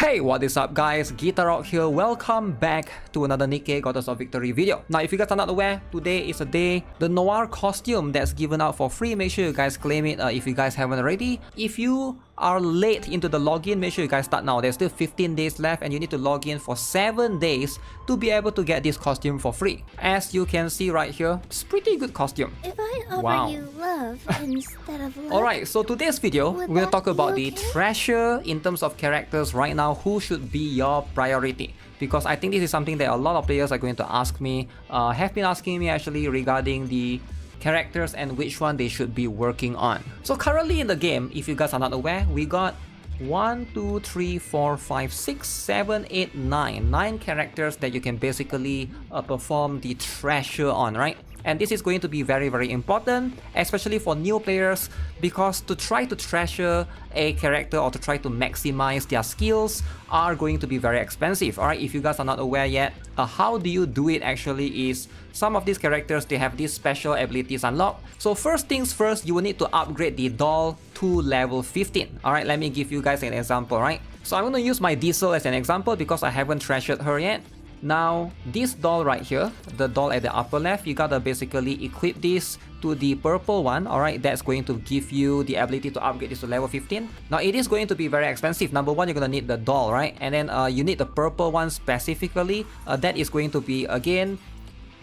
Hey, what is up guys, GuitarRock here, welcome back to another Nikke Goddess of Victory video. Now if you guys are not aware, today is a day, the Noir costume that's given out for free, make sure you guys claim it if you guys haven't already. If you are late into the login, make sure you guys start now. There's still 15 days left and you need to log in for 7 days to be able to get this costume for free. As you can see right here, it's pretty good costume. If I offer you love instead of love, alright, so today's video, we're going to talk about the treasure in terms of characters right now, who should be your priority. Because I think this is something that a lot of players are going to ask me, have been asking me actually regarding the characters and which one they should be working on. So currently in the game, if you guys are not aware, we got 1, 2, 3, 4, 5, 6, 7, 8, 9 characters that you can basically perform the treasure on, right? And this is going to be very important, especially for new players, because to try to treasure a character or to try to maximize their skills are going to be very expensive. Alright, if you guys are not aware yet, how do you do it actually is, some of these characters, they have these special abilities unlocked. So first things first, you will need to upgrade the doll to level 15. Alright, let me give you guys an example, right? So I'm going to use my Diesel as an example because I haven't treasured her yet. Now, this doll right here, the doll at the upper left, you gotta basically equip this to the purple one, alright? That's going to give you the ability to upgrade this to level 15. Now, it is going to be very expensive. Number one, you're gonna need the doll, right? And then you need the purple one specifically. That is going to be, again,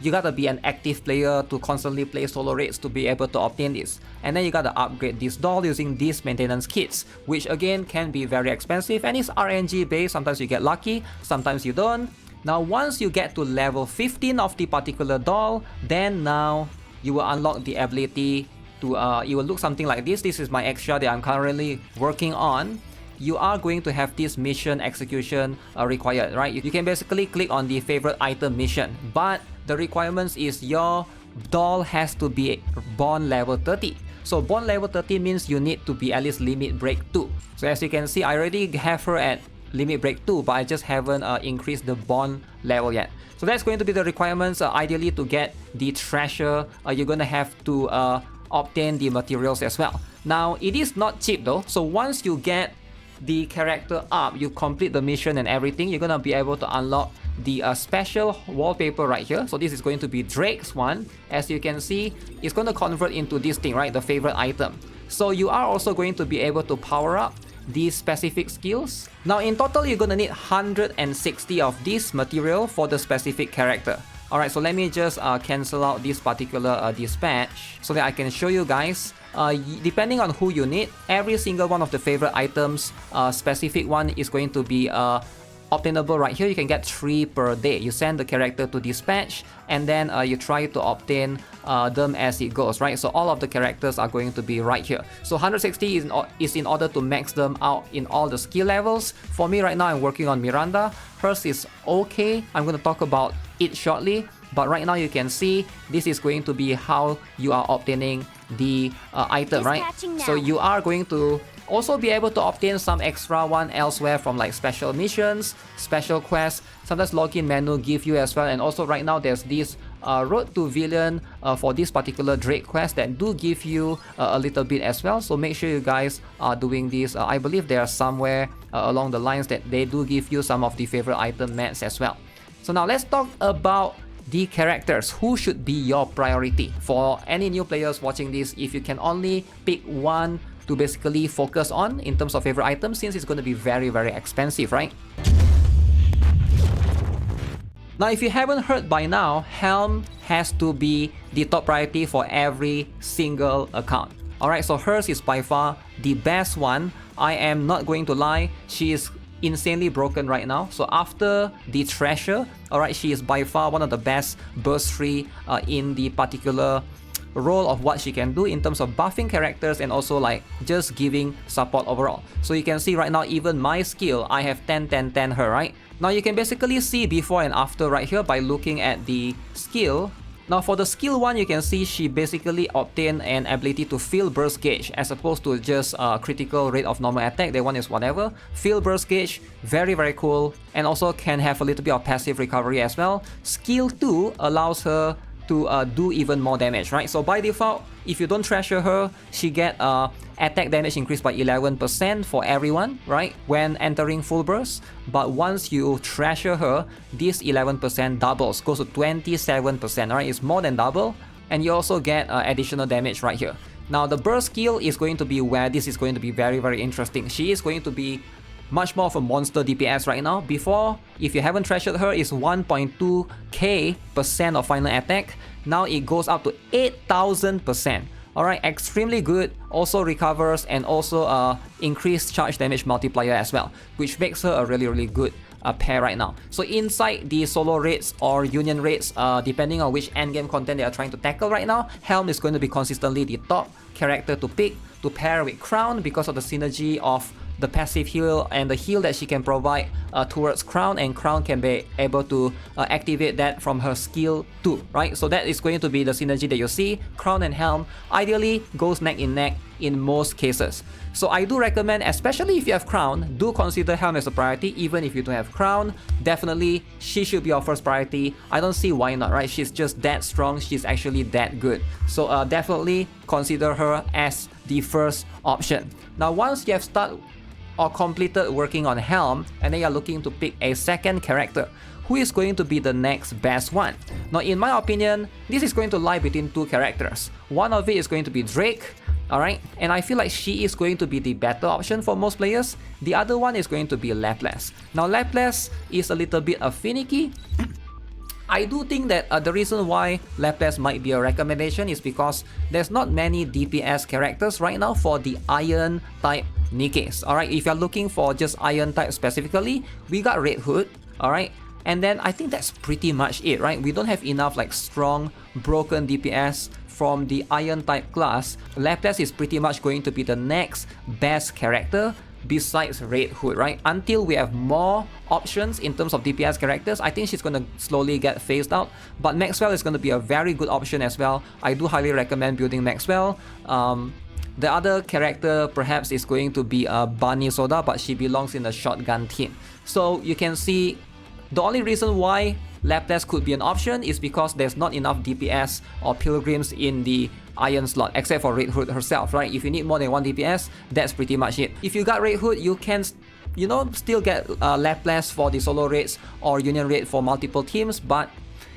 you gotta be an active player to constantly play solo raids to be able to obtain this. And then you gotta upgrade this doll using these maintenance kits, which again can be very expensive and it's RNG based. Sometimes you get lucky, sometimes you don't. Now once you get to level 15 of the particular doll, then now you will unlock the ability to, it will look something like this. This is my Exia that I'm currently working on. You are going to have this mission execution required, right? You can basically click on the favorite item mission, but the requirements is your doll has to be born level 30. So born level 30 means you need to be at least limit break 2. So as you can see, I already have her at limit break 2, but I just haven't increased the bond level yet. So that's going to be the requirements. Ideally, to get the treasure, you're gonna have to obtain the materials as well. Now it is not cheap though, so once you get the character up, you complete the mission and everything, you're gonna be able to unlock the special wallpaper right here. So this is going to be Drake's one. As you can see, it's going to convert into this thing, right? The favorite item. So you are also going to be able to power up these specific skills. Now in total, you're gonna need 160 of this material for the specific character. Alright, so let me just cancel out this particular dispatch so that I can show you guys. Depending on who you need, every single one of the favorite items, specific one is going to be obtainable right here. You can get 3 per day. You send the character to dispatch and then you try to obtain them as it goes, right? So all of the characters are going to be right here. So 160 is in order to max them out in all the skill levels. For me right now, I'm working on Miranda. Hers is okay. I'm going to talk about it shortly. But right now you can see this is going to be how you are obtaining the item, right? So you are going to also be able to obtain some extra one elsewhere from like special missions, special quests. Sometimes login menu give you as well. And also right now there's this road to villain for this particular Drake quest that do give you a little bit as well. So make sure you guys are doing this. I believe there are somewhere along the lines that they do give you some of the favorite item mats as well. So now let's talk about the characters. Who should be your priority? For any new players watching this, if you can only pick one to basically focus on in terms of favorite items, since it's going to be very expensive, right? Now if you haven't heard by now, Helm has to be the top priority for every single account. Alright, so hers is by far the best one. I am not going to lie, she is insanely broken right now. So after the treasure, alright, she is by far one of the best burst free in the particular role of what she can do in terms of buffing characters and also like just giving support overall. So you can see right now, even my skill, I have 10 her, right? Now you can basically see before and after right here by looking at the skill. Now for the skill 1, you can see she basically obtained an ability to fill burst gauge as opposed to just critical rate of normal attack. That one is whatever. Fill burst gauge, very cool, and also can have a little bit of passive recovery as well. Skill 2 allows her to do even more damage, right? So by default, if you don't treasure her, she get attack damage increased by 11% for everyone, right, when entering full burst. But once you treasure her, this 11% doubles, goes to 27%, right? It's more than double, and you also get additional damage right here. Now the burst skill is going to be where this is going to be very, very interesting. She is going to be much more of a monster DPS right now. Before, if you haven't treasured her, is 1.2k% of final attack. Now it goes up to 8,000%. Alright, extremely good. Also recovers and also increased charge damage multiplier as well, which makes her a really, really good pair right now. So inside the solo raids or union raids, depending on which endgame content they are trying to tackle right now, Helm is going to be consistently the top character to pick to pair with Crown because of the synergy of the passive heal and the heal that she can provide towards Crown, and Crown can be able to activate that from her skill too, right? So that is going to be the synergy that you see. Crown and Helm ideally goes neck in neck in most cases. So I do recommend, especially if you have Crown, do consider Helm as a priority. Even if you don't have Crown, definitely she should be your first priority. I don't see why not, right? She's just that strong, she's actually that good. So definitely consider her as the first option. Now once you have started or completed working on Helm, and then you're looking to pick a second character, who is going to be the next best one? Now in my opinion, this is going to lie between two characters. One of it is going to be Drake, alright, and I feel like she is going to be the better option for most players. The other one is going to be Laplace. Now Laplace is a little bit finicky. I do think that the reason why Laplace might be a recommendation is because there's not many DPS characters right now for the Iron type Nikkes. Alright, if you're looking for just Iron type specifically, we got Red Hood, alright, and then I think that's pretty much it, right? We don't have enough like strong, broken DPS from the Iron type class. Laplace is pretty much going to be the next best character besides Red Hood, right? Until we have more options in terms of DPS characters, I think she's going to slowly get phased out. But Maxwell is going to be a very good option as well. I do highly recommend building Maxwell. The other character perhaps is going to be Bunny Soda, but she belongs in the shotgun team. So you can see the only reason why Laplace could be an option is because there's not enough DPS or Pilgrims in the Iron slot, except for Red Hood herself, right? If you need more than one DPS, that's pretty much it. If you got Red Hood, you can, you know, still get Laplace for the solo raids or union raid for multiple teams, but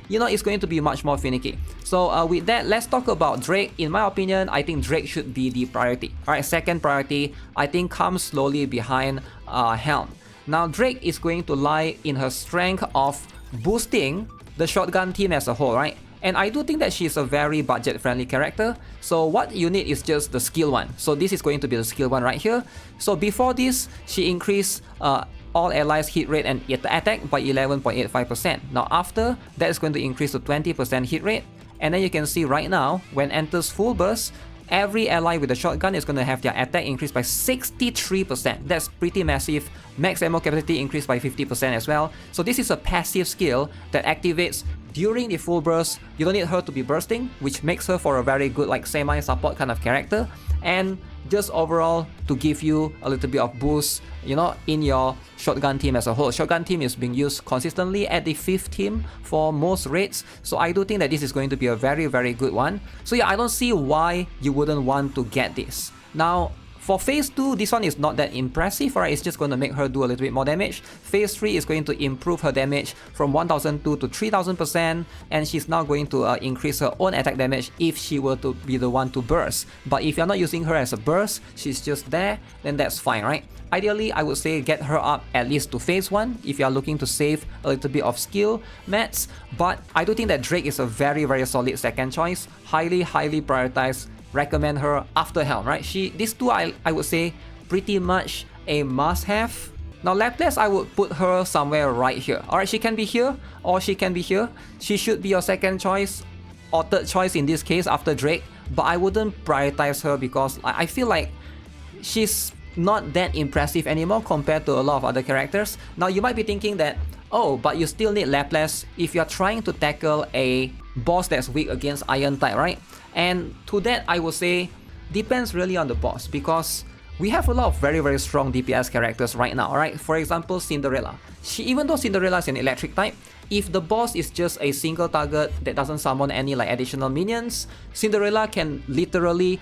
you know, it's going to be much more finicky. So with that, let's talk about Drake. In my opinion, I think Drake should be the priority. Alright, second priority, I think comes slowly behind Helm. Now Drake is going to lie in her strength of boosting the shotgun team as a whole, right? And I do think that she's a very budget-friendly character. So what you need is just the skill one. So this is going to be the skill one right here. So before this, she increased all allies hit rate and attack by 11.85%. Now after, that is going to increase to 20% hit rate. And then you can see right now, when enters full burst, every ally with a shotgun is going to have their attack increased by 63%. That's pretty massive. Max ammo capacity increased by 50% as well. So this is a passive skill that activates during the full burst. You don't need her to be bursting, which makes her for a very good like semi-support kind of character. And just overall to give you a little bit of boost, you know, in your shotgun team as a whole. Shotgun team is being used consistently at the 5th team for most raids, so I do think that this is going to be a very, very good one. So yeah, I don't see why you wouldn't want to get this. Now, for phase 2, this one is not that impressive, right? It's just going to make her do a little bit more damage. Phase 3 is going to improve her damage from 1002 to 3000%, and she's now going to increase her own attack damage if she were to be the one to burst. But if you're not using her as a burst, she's just there, then that's fine, right? Ideally, I would say get her up at least to phase 1 if you're looking to save a little bit of skill mats. But I do think that Drake is a very, very solid second choice. Highly, highly prioritized. Recommend her after Helm, right? These two I would say pretty much a must-have. Now Laplace, I would put her somewhere right here. Alright, she can be here or she can be here. She should be your second choice or third choice in this case after Drake, but I wouldn't prioritize her because I feel like she's not that impressive anymore compared to a lot of other characters. Now you might be thinking that, oh, but you still need Laplace if you're trying to tackle a boss that's weak against Iron type, right? And to that, I would say depends really on the boss, because we have a lot of very strong DPS characters right now, right? For example, Cinderella. Even though Cinderella is an electric type, if the boss is just a single target that doesn't summon any like additional minions, Cinderella can literally,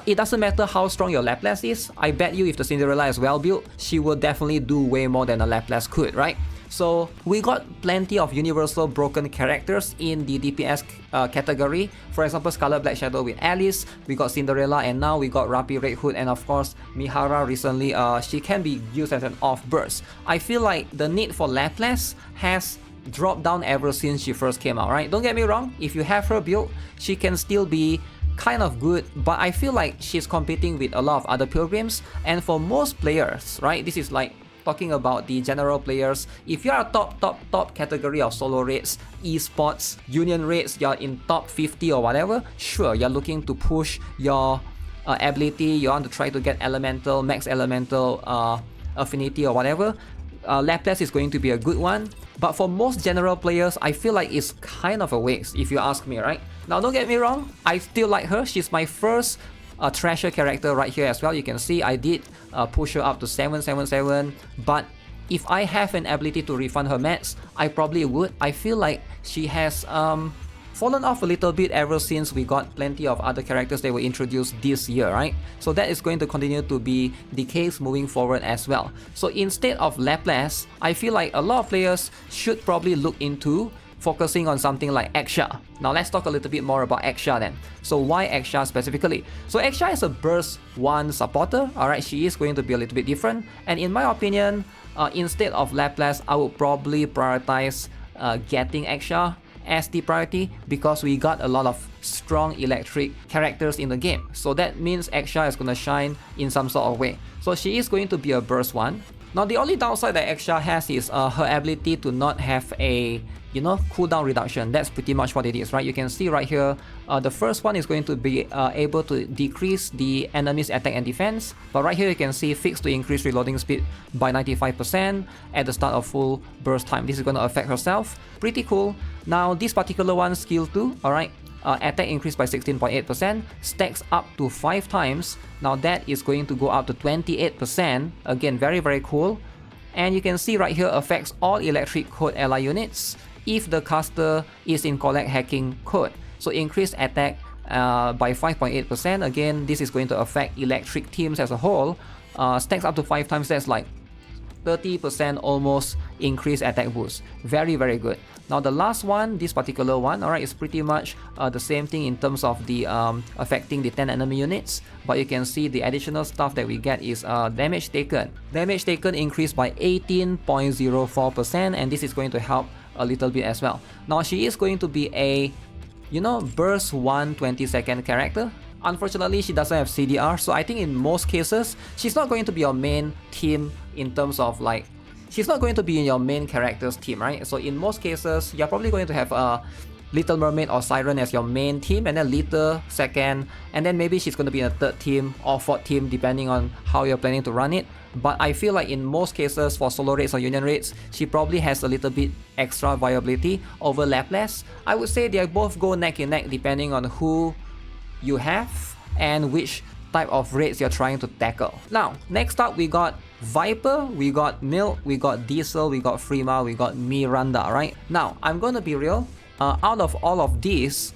it doesn't matter how strong your Laplace is, I bet you if the Cinderella is well built, she will definitely do way more than a Laplace could, right? So we got plenty of universal broken characters in the DPS category. For example, Scarlet Black Shadow with Alice, we got Cinderella, and now we got Rapi Red Hood, and of course Mihara recently, she can be used as an off burst. I feel like the need for Laplace has dropped down ever since she first came out, right? Don't get me wrong, if you have her built, she can still be kind of good, but I feel like she's competing with a lot of other pilgrims, and for most players, right, this is like talking about the general players, if you are a top category of solo raids, esports, union raids, you're in top 50 or whatever, sure, you're looking to push your ability, you want to try to get elemental, max elemental affinity or whatever, Laplace is going to be a good one. But for most general players, I feel like it's kind of a waste if you ask me, right? Now don't get me wrong, I still like her, she's my first treasure character right here as well. You can see I did push her up to 777, but if I have an ability to refund her mats, I probably would. I feel like she has fallen off a little bit ever since we got plenty of other characters that were introduced this year, right? So that is going to continue to be the case moving forward as well. So instead of Laplace, I feel like a lot of players should probably look into focusing on something like Exia. Now let's talk a little bit more about Exia then. So why Exia specifically? So Exia is a burst 1 supporter, alright, she is going to be a little bit different, and in my opinion, instead of Laplace, I would probably prioritize getting Exia as the priority, because we got a lot of strong electric characters in the game. So that means Exia is gonna shine in some sort of way. So she is going to be a burst 1. Now the only downside that Exia has is her ability to not have a, you know, cooldown reduction. That's pretty much what it is, right? You can see right here, the first one is going to be able to decrease the enemy's attack and defense, but right here you can see fixed to increase reloading speed by 95% at the start of full burst time. This is going to affect herself. Pretty cool. Now this particular one, skill 2, alright, attack increased by 16.8%, stacks up to 5 times. Now that is going to go up to 28%. Again, very cool. And you can see right here, affects all electric code ally units if the caster is in collect hacking code. So increased attack by 5.8%. Again, this is going to affect electric teams as a whole. Stacks up to 5 times, that's like 30% almost increased attack boost. Very good. Now the last one, this particular one, alright, is pretty much the same thing in terms of the affecting the 10 enemy units, but you can see the additional stuff that we get is damage taken. Damage taken increased by 18.04%, and this is going to help a little bit as well. Now she is going to be a, you know, burst 1 20-second character. Unfortunately, she doesn't have CDR, so I think in most cases, she's not going to be your main team in terms of like, she's not going to be in your main character's team, right? So in most cases, you're probably going to have a Little Mermaid or Siren as your main team, and then Little second, and then maybe she's going to be in a third team or fourth team depending on how you're planning to run it. But I feel like in most cases for solo raids or union raids, she probably has a little bit extra viability over Laplace. I would say they both go neck and neck depending on who you have and which type of raids you're trying to tackle. Now, next up we got Viper, we got Milk, we got Diesel, we got Freema, we got Miranda, right? Now, I'm gonna be real, out of all of these,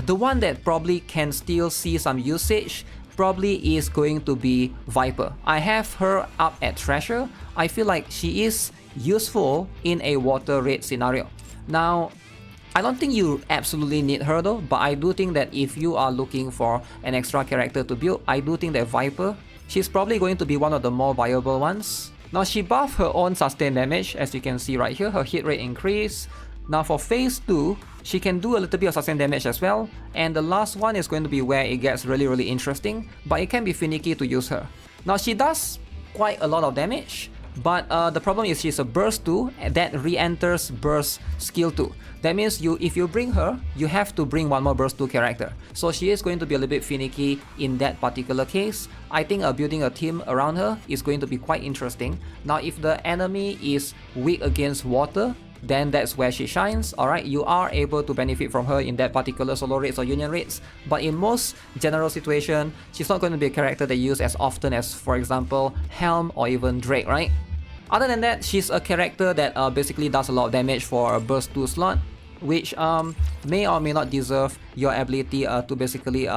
the one that probably can still see some usage probably is going to be Viper. I have her up at Treasure. I feel like she is useful in a water raid scenario. Now, I don't think you absolutely need her though, but I do think that if you are looking for an extra character to build, I do think that Viper, she's probably going to be one of the more viable ones. Now she buffed her own sustained damage, as you can see right here, her hit rate increased. Now for phase 2, she can do a little bit of sustained damage as well, and the last one is going to be where it gets really interesting, but it can be finicky to use her. Now she does quite a lot of damage, but the problem is she's a burst 2 that re-enters burst skill 2. That means if you bring her, you have to bring one more burst 2 character. So she is going to be a little bit finicky in that particular case. I think building a team around her is going to be quite interesting. Now if the enemy is weak against water, then that's where she shines. Alright, you are able to benefit from her in that particular solo rates or union rates, but in most general situation, she's not going to be a character that you use as often as, for example, Helm or even Drake, right? Other than that, she's a character that basically does a lot of damage for a burst 2 slot, which may or may not deserve your ability to basically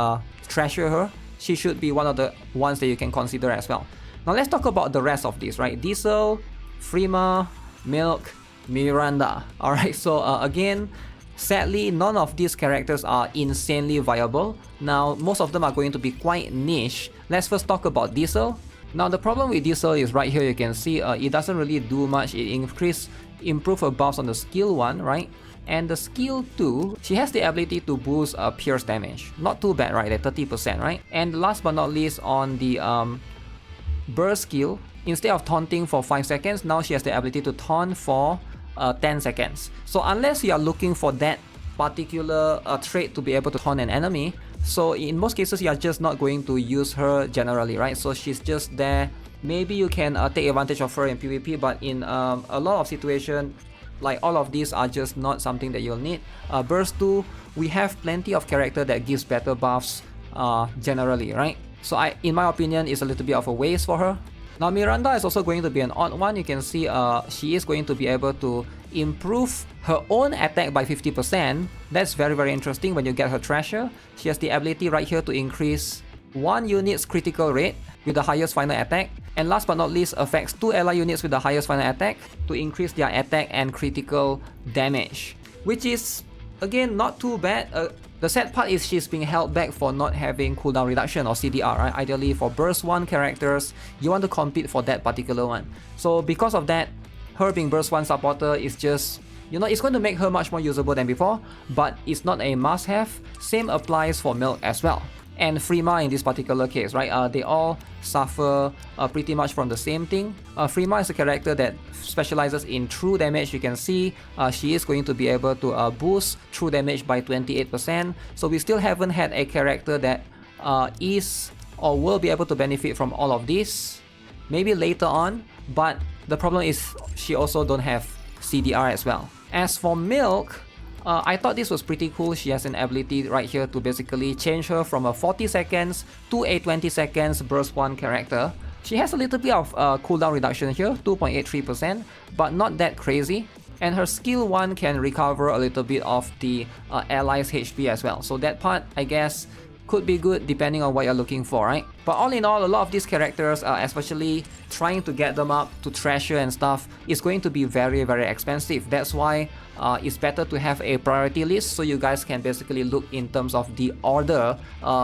treasure her. She should be one of the ones that you can consider as well. Now let's talk about the rest of this, right? Diesel, Freema, Milk, Miranda. Alright, so again, sadly, none of these characters are insanely viable. Now, most of them are going to be quite niche. Let's first talk about Diesel. Now, the problem with Diesel is right here, you can see it doesn't really do much. It improve her buffs on the skill 1, right? And the skill 2, she has the ability to boost pierce damage. Not too bad, right? At 30%, right? And last but not least, on the burst skill, instead of taunting for 5 seconds, now she has the ability to taunt for 10 seconds. So unless you are looking for that particular trait to be able to taunt an enemy, so in most cases you are just not going to use her generally, right? So she's just there. Maybe you can take advantage of her in PvP, but in a lot of situations, like all of these are just not something that you'll need. Burst 2, we have plenty of character that gives better buffs generally, right? So in my opinion, it's a little bit of a waste for her. Now Miranda is also going to be an odd one. You can see she is going to be able to improve her own attack by 50%. That's very, very interesting when you get her treasure. She has the ability right here to increase 1 unit's critical rate with the highest final attack. And last but not least, affects 2 ally units with the highest final attack to increase their attack and critical damage. Which is, again, not too bad. The sad part is she's being held back for not having cooldown reduction or CDR, right? Ideally for burst 1 characters, you want to compete for that particular one. So because of that, her being burst 1 supporter is just, you know, it's going to make her much more usable than before, but it's not a must-have. Same applies for Milk as well. And Freema in this particular case, right? They all suffer pretty much from the same thing. Freema is a character that specializes in true damage. You can see she is going to be able to boost true damage by 28%. So we still haven't had a character that is or will be able to benefit from all of this. Maybe later on, but the problem is she also don't have CDR as well. As for Milk, I thought this was pretty cool. She has an ability right here to basically change her from a 40 seconds to a 20 seconds burst 1 character. She has a little bit of cooldown reduction here, 2.83%, but not that crazy. And her skill 1 can recover a little bit of the allies' HP as well. So that part, I guess, could be good depending on what you're looking for, right? But all in all, a lot of these characters, especially trying to get them up to treasure and stuff, is going to be very, very expensive. That's why it's better to have a priority list so you guys can basically look in terms of the order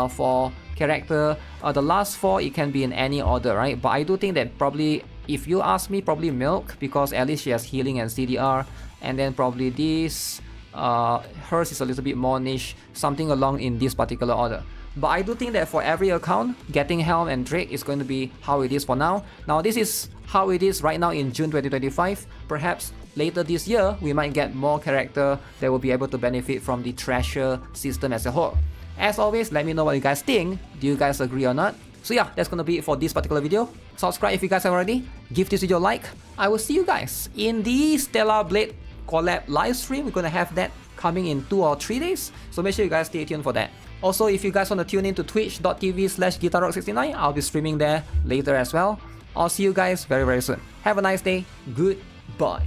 for character. The last 4, it can be in any order, right? But I do think that probably, if you ask me, probably Milk, because at least she has healing and CDR, and then probably this, hers is a little bit more niche, something along in this particular order. But I do think that for every account, getting Helm and Drake is going to be how it is for now. Now this is how it is right now in June 2025. Perhaps later this year, we might get more character that will be able to benefit from the treasure system as a whole. As always, let me know what you guys think. Do you guys agree or not? So yeah, that's gonna be it for this particular video. Subscribe if you guys have already. Give this video a like. I will see you guys in the Stellar Blade collab live stream. We're gonna have that coming in 2 or 3 days. So make sure you guys stay tuned for that. Also, if you guys want to tune in to twitch.tv/GuitarRock69, I'll be streaming there later as well. I'll see you guys very, very soon. Have a nice day. Goodbye.